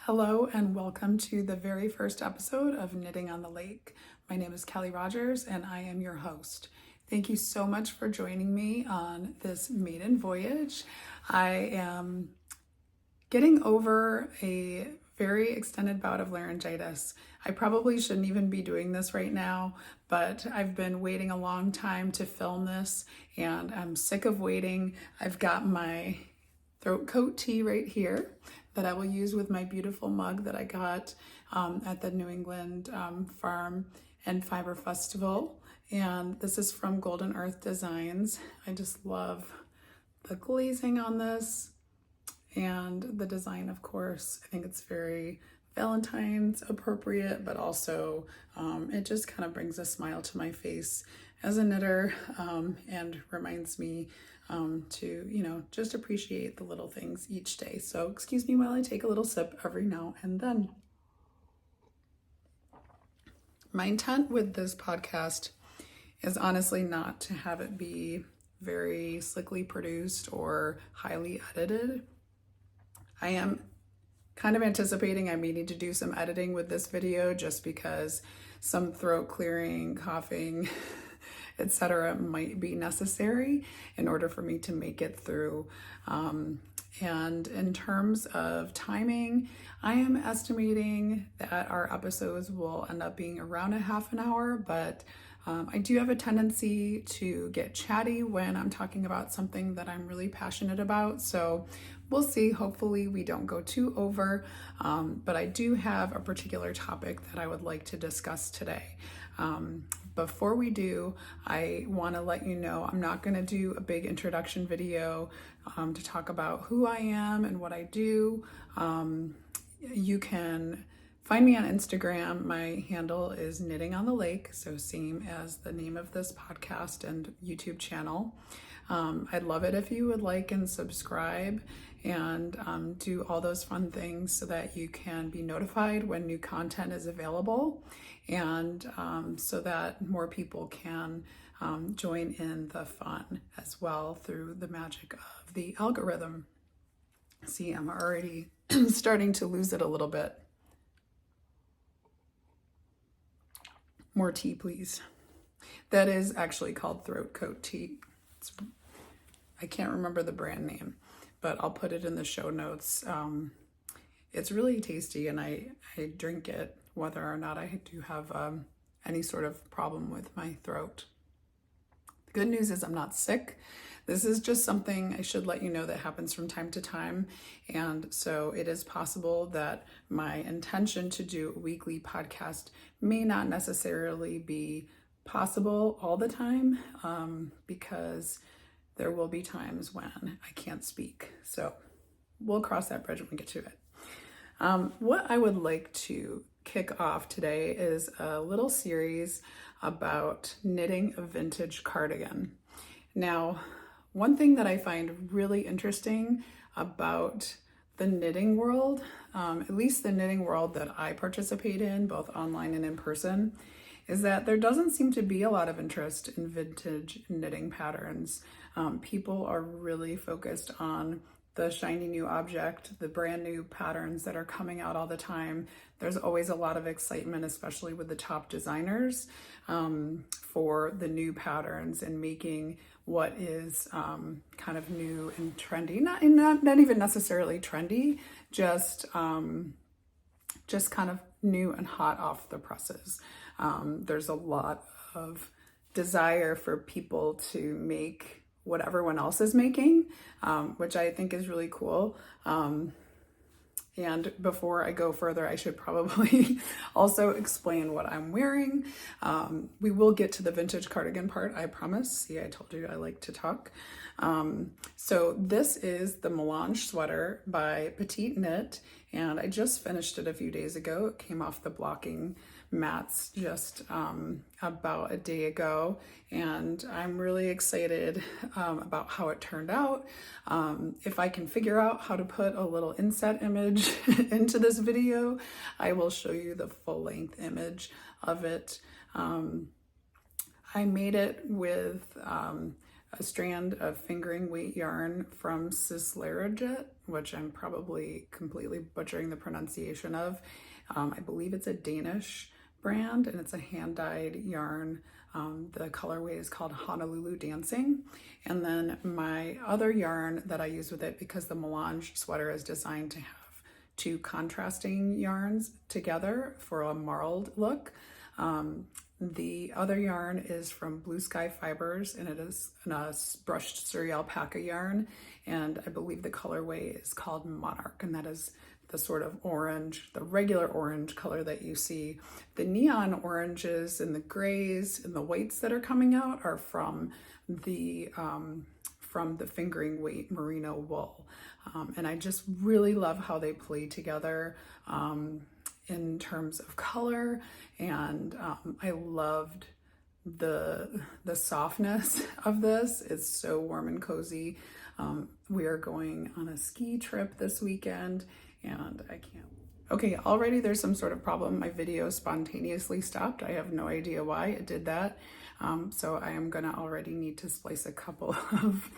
Hello and welcome to the very first episode of Knitting on the Lake. My name is Kelly Rogers and I am your host. Thank you so much for joining me on this maiden voyage. I am getting over a very extended bout of laryngitis. I probably shouldn't even be doing this right now, but I've been waiting a long time to film this and I'm sick of waiting. I've got my throat coat tea right here that I will use with my beautiful mug that I got at the New England Farm and Fiber Festival. And this is from Golden Earth Designs. I just love the glazing on this and the design, of course. I think it's very Valentine's appropriate, but also it just kind of brings a smile to my face as a knitter and reminds me to, just appreciate the little things each day. So excuse me while I take a little sip every now and then. My intent with this podcast is honestly not to have it be very slickly produced or highly edited. I am kind of anticipating I may need to do some editing with this video just because some throat clearing, coughing, etc. might be necessary in order for me to make it through. And in terms of timing, I am estimating that our episodes will end up being around a half an hour, but I do have a tendency to get chatty when I'm talking about something that I'm really passionate about. So we'll see. Hopefully we don't go too over, but I do have a particular topic that I would like to discuss today. Before we do, I want to let you know I'm not going to do a big introduction video to talk about who I am and what I do. You can find me on Instagram. My handle is Knitting on the Lake, so same as the name of this podcast and YouTube channel. I'd love it if you would like and subscribe and do all those fun things so that you can be notified when new content is available and so that more people can join in the fun as well through the magic of the algorithm. See, I'm already starting to lose it a little bit. More tea, please. That is actually called throat coat tea. I can't remember the brand name, but I'll put it in the show notes. It's really tasty and I drink it whether or not I do have any sort of problem with my throat. The good news is I'm not sick. This is just something I should let you know that happens from time to time. And so it is possible that my intention to do a weekly podcast may not necessarily be possible all the time because there will be times when I can't speak. So we'll cross that bridge when we get to it. What I would like to kick off today is a little series about knitting a vintage cardigan. Now, one thing that I find really interesting about the knitting world, at least the knitting world that I participate in, both online and in person, is that there doesn't seem to be a lot of interest in vintage knitting patterns. People are really focused on the shiny new object, the brand new patterns that are coming out all the time. There's always a lot of excitement, especially with the top designers, for the new patterns and making what is kind of new and trendy. Not even necessarily trendy, just kind of new and hot off the presses. There's a lot of desire for people to make what everyone else is making, which I think is really cool. And before I go further, I should probably also explain what I'm wearing. We will get to the vintage cardigan part, I promise. See, I told you I like to talk. So this is the Melange sweater by Petite Knit, and I just finished it a few days ago. It came off the blocking mats just about a day ago, and I'm really excited about how it turned out. If I can figure out how to put a little inset image into this video, I will show you the full-length image of it. I made it with a strand of fingering weight yarn from Sislarajet, which I'm probably completely butchering the pronunciation of. I believe it's a Danish brand and it's a hand-dyed yarn. The colorway is called Honolulu Dancing. And then my other yarn that I use with it, because the melange sweater is designed to have two contrasting yarns together for a marled look. The other yarn is from Blue Sky Fibers, and it is a brushed Surrey alpaca yarn, and I believe the colorway is called Monarch, and that is the sort of orange, the regular orange color that you see. The neon oranges and the grays and the whites that are coming out are from the fingering weight merino wool. And I just really love how they play together in terms of color, and I loved the softness of this. It's so warm and cozy. We are going on a ski trip this weekend, and I can't. Okay, already there's some sort of problem. My video spontaneously stopped. I have no idea why it did that. So I am gonna already need to splice a couple of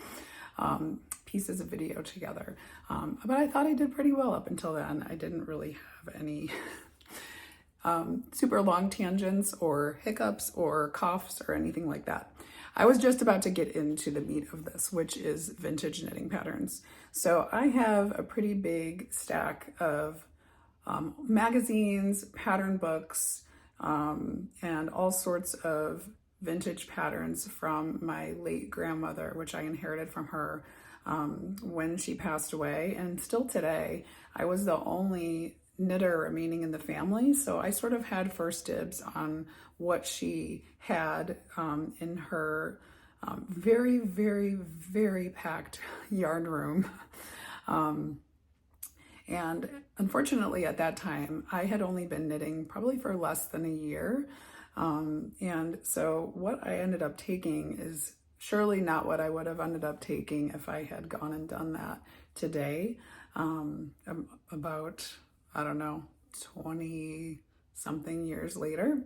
pieces of video together. But I thought I did pretty well up until then. I didn't really have any super long tangents or hiccups or coughs or anything like that. I was just about to get into the meat of this, which is vintage knitting patterns. So I have a pretty big stack of magazines, pattern books, and all sorts of vintage patterns from my late grandmother, which I inherited from her when she passed away. And still today, I was the only knitter remaining in the family, so I sort of had first dibs on what she had in her very, very, very packed yarn room. And unfortunately at that time, I had only been knitting probably for less than a year. And so what I ended up taking is surely not what I would have ended up taking if I had gone and done that today. About, I don't know, 20 something years later.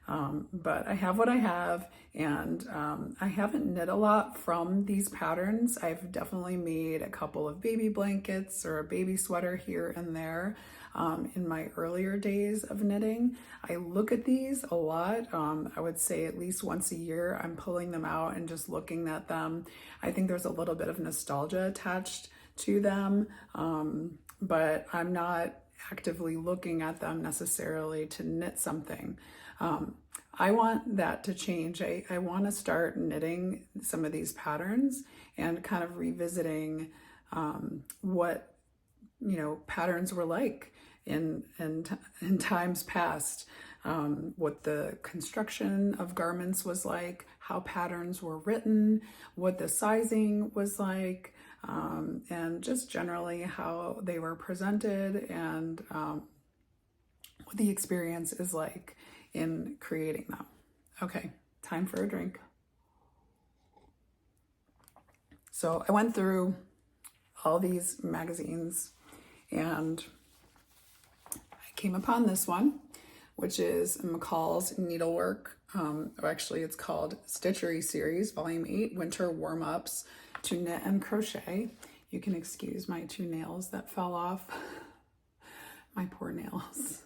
But I have what I have, and I haven't knit a lot from these patterns. I've definitely made a couple of baby blankets or a baby sweater here and there in my earlier days of knitting. I look at these a lot. I would say at least once a year I'm pulling them out and just looking at them. I think there's a little bit of nostalgia attached to them, but I'm not actively looking at them necessarily to knit something. I want that to change. I want to start knitting some of these patterns and kind of revisiting what, you know, patterns were like in times past, what the construction of garments was like, how patterns were written, what the sizing was like, and just generally how they were presented, and what the experience is like in creating them. Okay, time for a drink. So I went through all these magazines and I came upon this one, which is McCall's Needlework, or actually it's called Stitchery Series, Volume 8, Winter Warm-Ups to Knit and Crochet. You can excuse my two nails that fell off. My poor nails.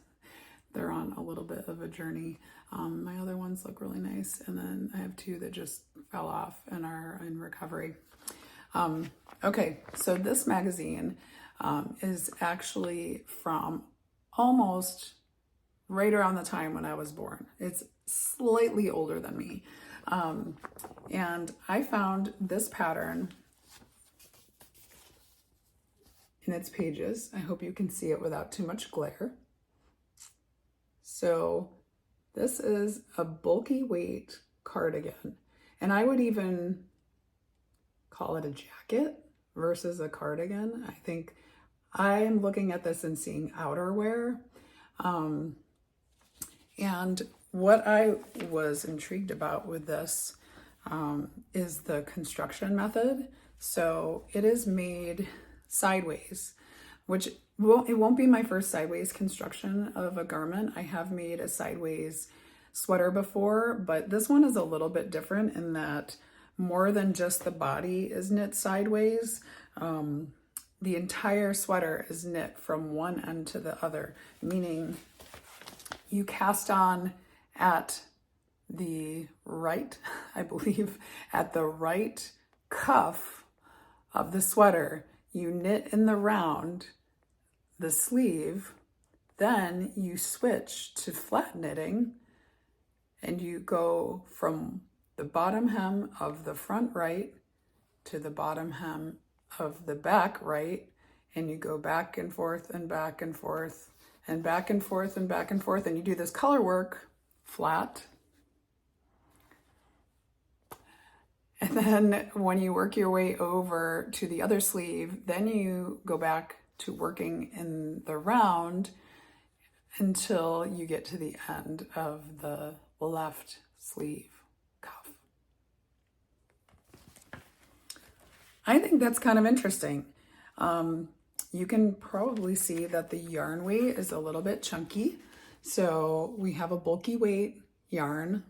They're on a little bit of a journey. My other ones look really nice, and then I have two that just fell off and are in recovery. Okay, so this magazine is actually from almost right around the time when I was born. It's slightly older than me. And I found this pattern in its pages. I hope you can see it without too much glare. So this is a bulky weight cardigan, and I would even call it a jacket versus a cardigan. I think I'm looking at this and seeing outerwear. And what I was intrigued about with this is the construction method. So it is made sideways, which it won't be my first sideways construction of a garment. I have made a sideways sweater before, but this one is a little bit different in that more than just the body is knit sideways. The entire sweater is knit from one end to the other, meaning you cast on at the right, I believe, at the right cuff of the sweater. You knit in the round, the sleeve, then you switch to flat knitting and you go from the bottom hem of the front right to the bottom hem of the back right, and you go back and forth and back and forth and back and forth and back and forth, and you do this color work flat. And then when you work your way over to the other sleeve, then you go back to working in the round until you get to the end of the left sleeve cuff. I think that's kind of interesting. You can probably see that the yarn weight is a little bit chunky. So we have a bulky weight yarn.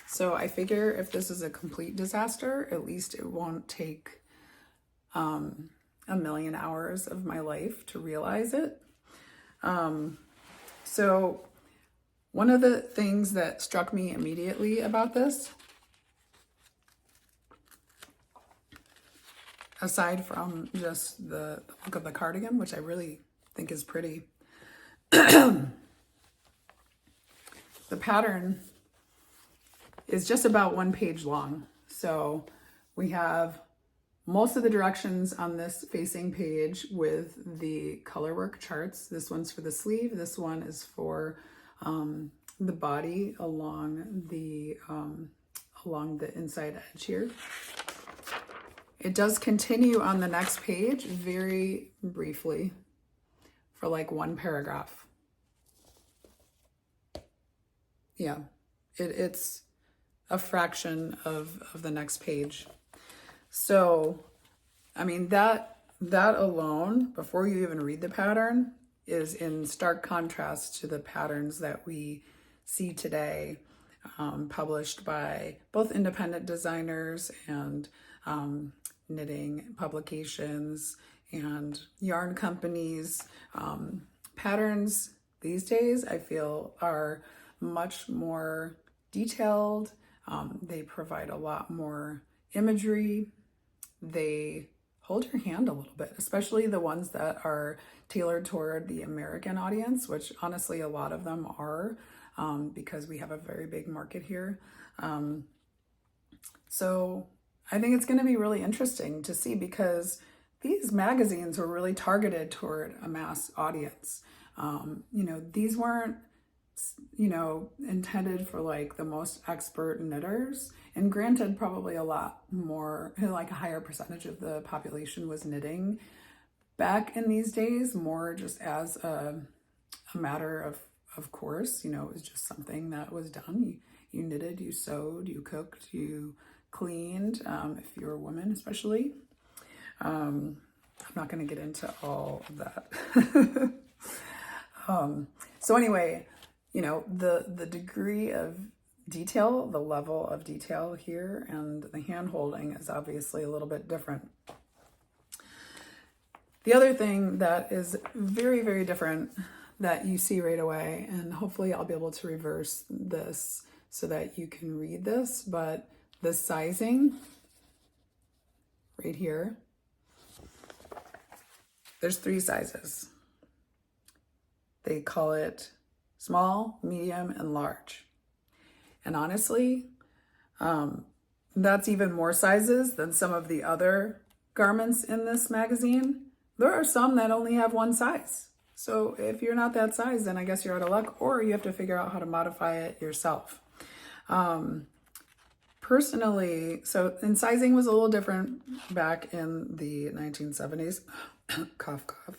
So I figure if this is a complete disaster, at least it won't take a million hours of my life to realize it. So one of the things that struck me immediately about this, aside from just the look of the cardigan, which I really think is pretty, the pattern is just about 1 page long. So we have most of the directions on this facing page with the color work charts. This one's for the sleeve. This one is for the body along the inside edge here. It does continue on the next page very briefly for like 1 paragraph. Yeah, it's a fraction of the next page. So, I mean, that alone, before you even read the pattern, is in stark contrast to the patterns that we see today, published by both independent designers and knitting publications and yarn companies. Patterns these days, I feel, are much more detailed. They provide a lot more imagery. They hold your hand a little bit, especially the ones that are tailored toward the American audience, which honestly a lot of them are, because we have a very big market here. So I think it's going to be really interesting to see, because these magazines were really targeted toward a mass audience. These weren't, intended for like the most expert knitters. And granted, probably a lot more, like a higher percentage of the population was knitting back in these days, more just as a matter of course. It was just something that was done. You knitted, you sewed, you cooked, you cleaned, if you're a woman especially. I'm not going to get into all of that. So anyway, the degree of detail, the level of detail here, and the hand holding is obviously a little bit different. The other thing that is very, very different that you see right away, and hopefully I'll be able to reverse this so that you can read this, but the sizing right here, there's 3 sizes. They call it small, medium, and large. And honestly, that's even more sizes than some of the other garments in this magazine. There are some that only have 1 size. So if you're not that size, then I guess you're out of luck, or you have to figure out how to modify it yourself. Personally, and sizing was a little different back in the 1970s. Cough, cough.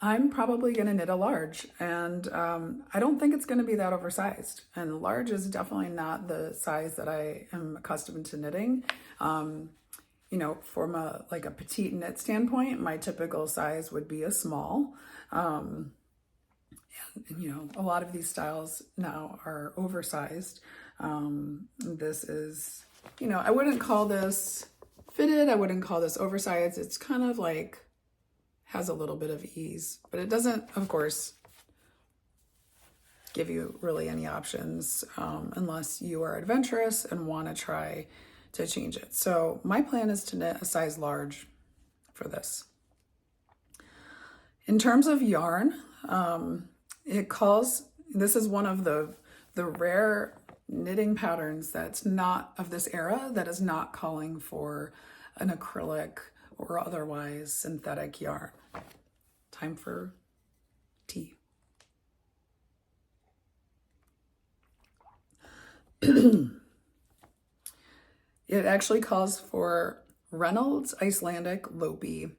I'm probably going to knit a large, and I don't think it's going to be that oversized. And large is definitely not the size that I am accustomed to knitting. From a petite knit standpoint, my typical size would be a small. And a lot of these styles now are oversized. This is you know, I wouldn't call this fitted. I wouldn't call this oversized. It's kind of like has a little bit of ease, but it doesn't, of course, give you really any options unless you are adventurous and want to try to change it. So my plan is to knit a size large for this. In terms of yarn, this is one of the rare knitting patterns that's not of this era, that is not calling for an acrylic or otherwise synthetic yarn. Time for tea. It actually calls for Reynolds Icelandic Lopi,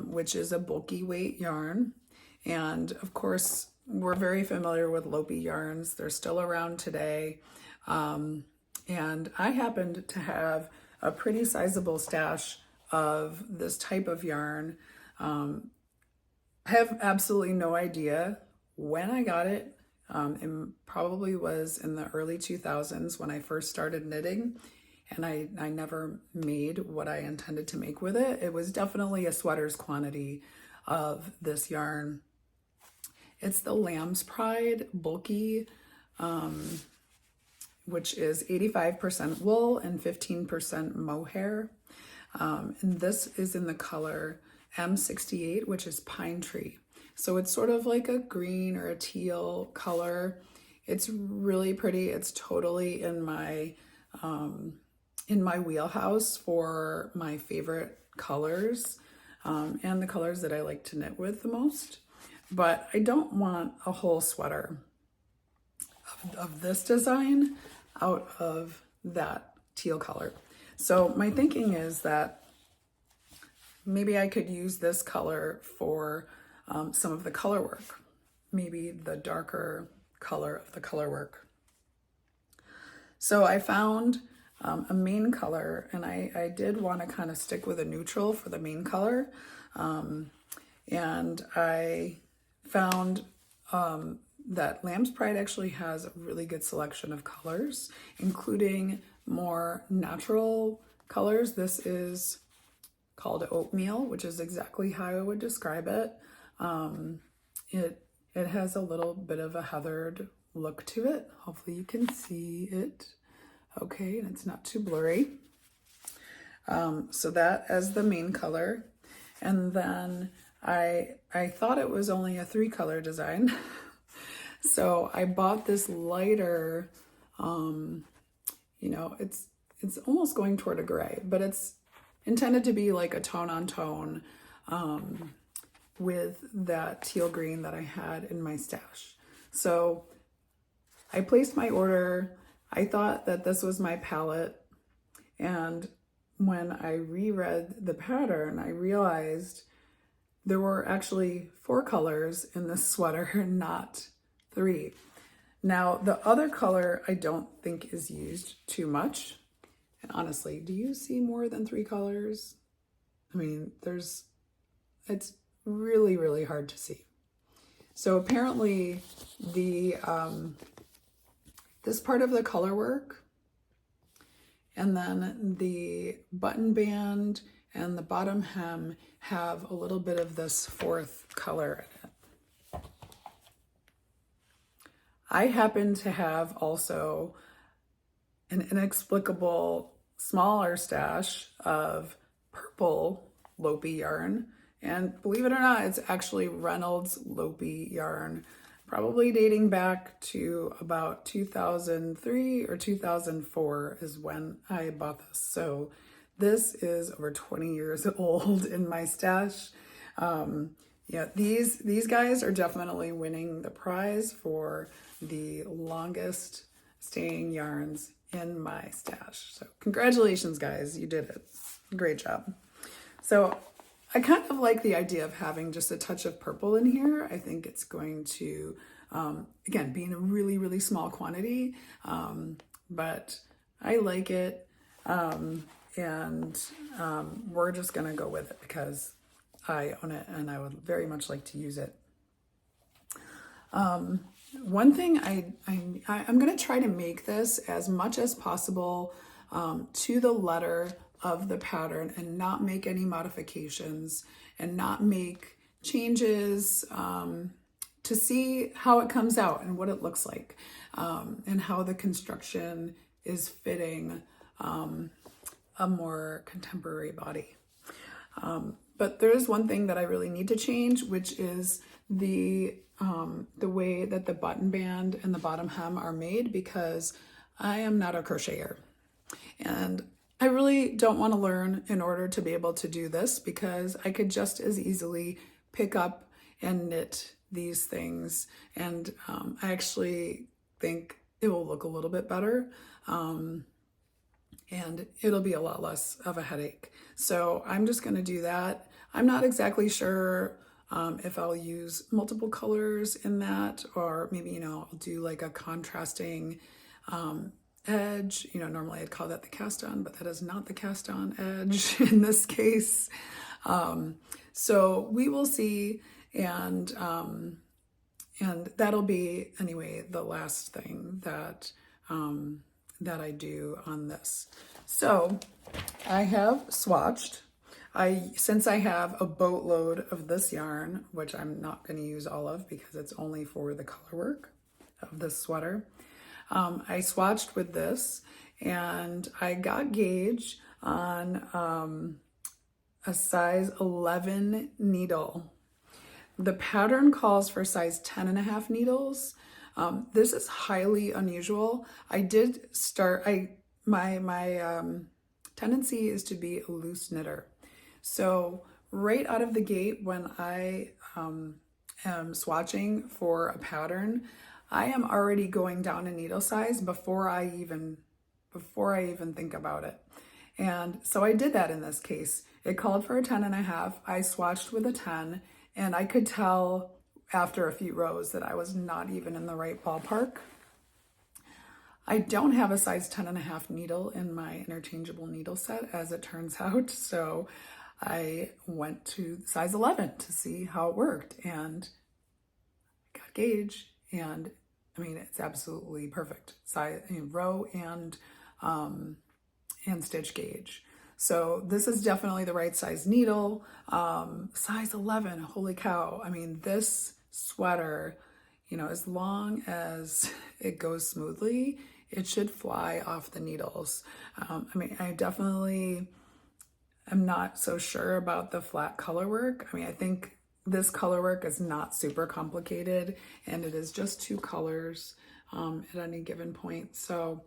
which is a bulky weight yarn. And of course, we're very familiar with Lopi yarns. They're still around today. And I happened to have a pretty sizable stash of this type of yarn. I have absolutely no idea when I got it. It probably was in the early 2000s when I first started knitting, and I never made what I intended to make with it. It was definitely a sweater's quantity of this yarn. It's the Lamb's Pride bulky, which is 85% wool and 15% mohair. And this is in the color M68, which is Pine Tree. So it's sort of like a green or a teal color. It's really pretty. It's totally in my wheelhouse for my favorite colors and the colors that I like to knit with the most. But I don't want a whole sweater of this design out of that teal color. So my thinking is that maybe I could use this color for some of the color work, maybe the darker color of the color work. So I found a main color, and I did want to kind of stick with a neutral for the main color. And I found that Lamb's Pride actually has a really good selection of colors, including more natural colors. This is called oatmeal, which is exactly how I would describe it. It has a little bit of a heathered look to it. Hopefully you can see it okay, and it's not too blurry. So that as the main color. And then I thought it was only a 3-color design. So I bought this lighter, you know, it's almost going toward a gray, but it's intended to be like a tone on tone with that teal green that I had in my stash. So I placed my order. I thought that this was my palette, and when I reread the pattern, I realized there were actually 4 colors in this sweater, not 3. Now, the other color I don't think is used too much. And honestly, do you see more than 3 colors? I mean, it's really, really hard to see. So apparently this part of the color work, and then the button band and the bottom hem have a little bit of this 4th color in it. I happen to have also an inexplicable smaller stash of purple Lopi yarn. And believe it or not, it's actually Reynolds Lopi yarn, probably dating back to about 2003 or 2004 is when I bought this. So this is over 20 years old in my stash. Yeah, these guys are definitely winning the prize for the longest staying yarns in my stash. So congratulations, guys, you did it. Great job. So I kind of like the idea of having just a touch of purple in here. I think it's going to, again, be in a really, really small quantity, but I like it. And we're just gonna go with it because I own it and I would very much like to use it. One thing I'm gonna try to make this as much as possible to the letter of the pattern and not make any modifications and not make changes to see how it comes out and what it looks like, and how the construction is fitting a more contemporary body. But there is one thing that I really need to change, which is the way that the button band and the bottom hem are made, because I am not a crocheter. And I really don't want to learn in order to be able to do this, because I could just as easily pick up and knit these things. And I actually think it will look a little bit better. And it'll be a lot less of a headache. So I'm just going to do that. I'm not exactly sure if I'll use multiple colors in that, or maybe, you know, I'll do like a contrasting edge. You know, normally I'd call that the cast on, but that is not the cast on edge in this case. So we will see. And that'll be, anyway, the last thing that that I do on this. So I have swatched. Since I have a boatload of this yarn, which I'm not going to use all of because it's only for the color work of this sweater, I swatched with this, and I got gauge on a size 11 needle. The pattern calls for size 10.5 needles. This is highly unusual. I did start, my tendency is to be a loose knitter. So right out of the gate, when I am swatching for a pattern, I am already going down a needle size before I even think about it. And so I did that in this case. It called for a 10.5. I swatched with a 10, and I could tell after a few rows that I was not even in the right ballpark. I don't have a size 10.5 needle in my interchangeable needle set, as it turns out. So I went to size 11 to see how it worked, and I got gauge, and I mean, it's absolutely perfect. Size, row and stitch gauge. So this is definitely the right size needle. Size 11, holy cow. I mean, this sweater, you know, as long as it goes smoothly, it should fly off the needles. I mean, I definitely am not so sure about the flat color work. I mean, I think this color work is not super complicated, and it is just 2 colors at any given point. So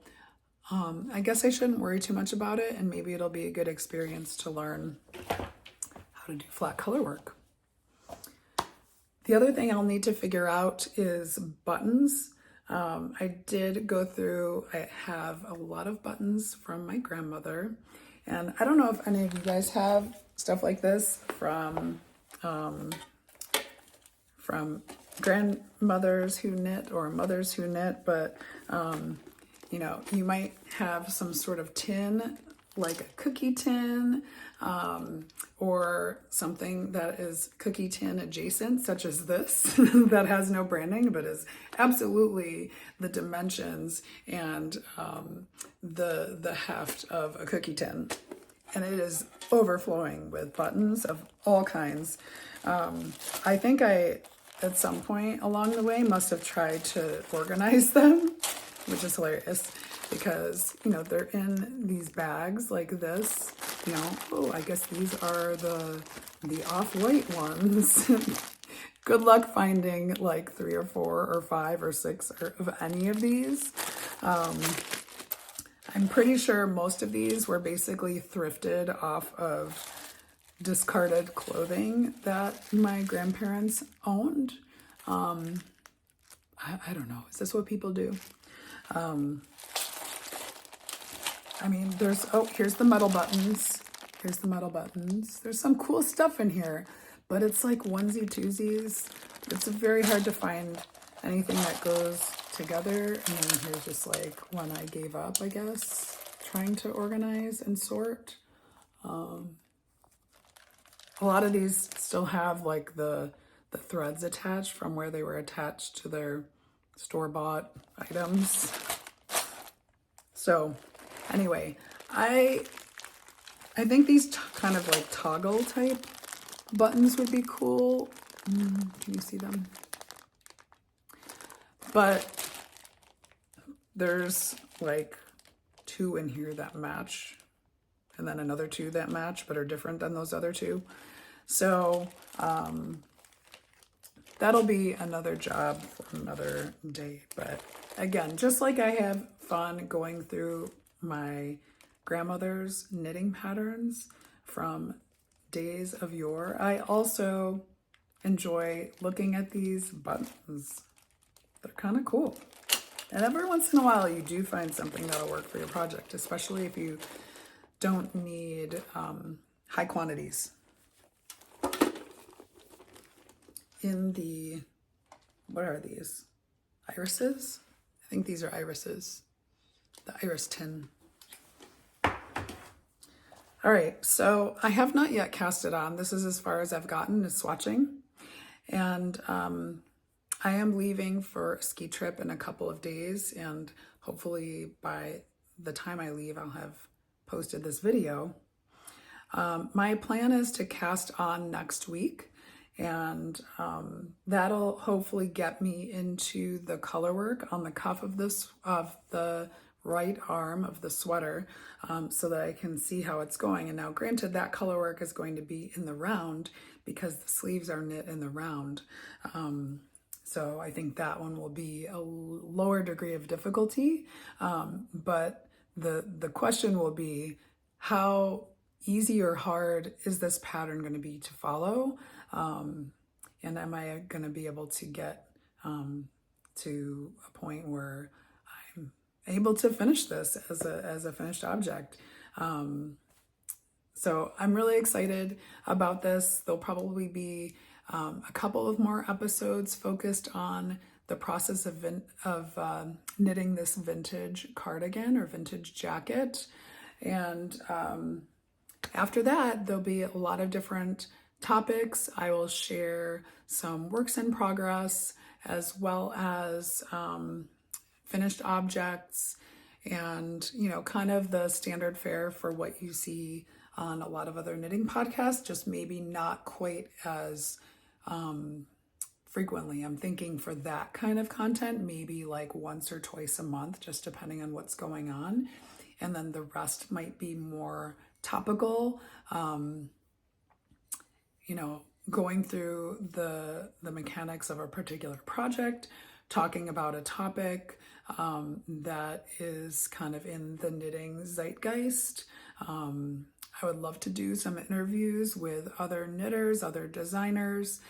I guess I shouldn't worry too much about it, and maybe it'll be a good experience to learn how to do flat color work. The other thing I'll need to figure out is buttons. I did go through, I have a lot of buttons from my grandmother, and I don't know if any of you guys have stuff like this from grandmothers who knit or mothers who knit, but you know, you might have some sort of tin, like a cookie tin, or something that is cookie tin adjacent, such as this, that has no branding, but is absolutely the dimensions and the heft of a cookie tin. And it is overflowing with buttons of all kinds. I think I, at some point along the way, must have tried to organize them, which is hilarious because, you know, they're in these bags like this, you know. Oh, I guess these are the off-white ones. Good luck finding like 3 or 4 or 5 or 6 of any of these. I'm pretty sure most of these were basically thrifted off of discarded clothing that my grandparents owned. I don't know. Is this what people do? I mean, there's, oh, here's the metal buttons. Here's the metal buttons. There's some cool stuff in here, but it's like onesie twosies. It's very hard to find anything that goes together. And then here's just like one I gave up, I guess, trying to organize and sort. A lot of these still have like the threads attached from where they were attached to their store-bought items. So anyway, I think these kind of like toggle type buttons would be cool. Can you see them? But there's like 2 in here that match, and then another 2 that match but are different than those other 2. So that'll be another job for another day. But again, just like I have fun going through my grandmother's knitting patterns from days of yore, I also enjoy looking at these buttons. They're kind of cool. And every once in a while you do find something that'll work for your project, especially if you don't need high quantities. In the, what are these? Irises? I think these are irises. The iris tin. All right, so I have not yet cast it on. This is as far as I've gotten is swatching. And I am leaving for a ski trip in a couple of days, and hopefully by the time I leave, I'll have posted this video. My plan is to cast on next week, and that'll hopefully get me into the color work on the cuff of the right arm of the sweater, so that I can see how it's going. And now granted, that color work is going to be in the round because the sleeves are knit in the round. So I think that one will be a lower degree of difficulty. But the question will be, how easy or hard is this pattern going to be to follow? And am I going to be able to get to a point where I'm able to finish this as a finished object? So I'm really excited about this. There'll probably be a couple of more episodes focused on the process of knitting this vintage cardigan or vintage jacket. And after that, there'll be a lot of different topics. I will share some works in progress as well as finished objects, and kind of the standard fare for what you see on a lot of other knitting podcasts, just maybe not quite as frequently. I'm thinking for that kind of content, maybe like once or twice a month, just depending on what's going on. And then the rest might be more topical, going through the mechanics of a particular project, talking about a topic that is kind of in the knitting zeitgeist. I would love to do some interviews with other knitters, other designers.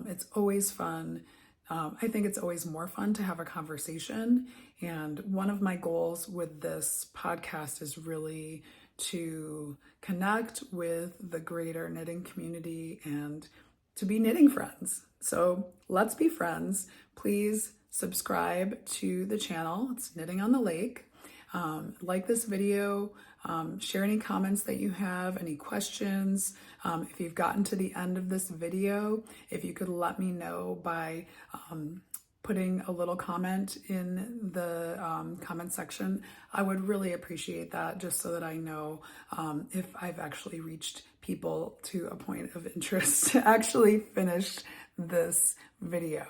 It's always fun. I think it's always more fun to have a conversation. And one of my goals with this podcast is really to connect with the greater knitting community and to be knitting friends. So let's be friends. Please subscribe to the channel. It's Knitting on the Lake. Like this video, share any comments that you have, any questions. If you've gotten to the end of this video, if you could let me know by putting a little comment in the comment section, I would really appreciate that, just so that I know if I've actually reached people to a point of interest to actually finish this video.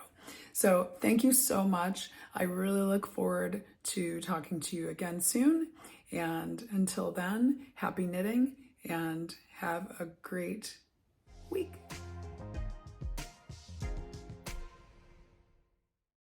So thank you so much. I really look forward to talking to you again soon. And until then, happy knitting and have a great week.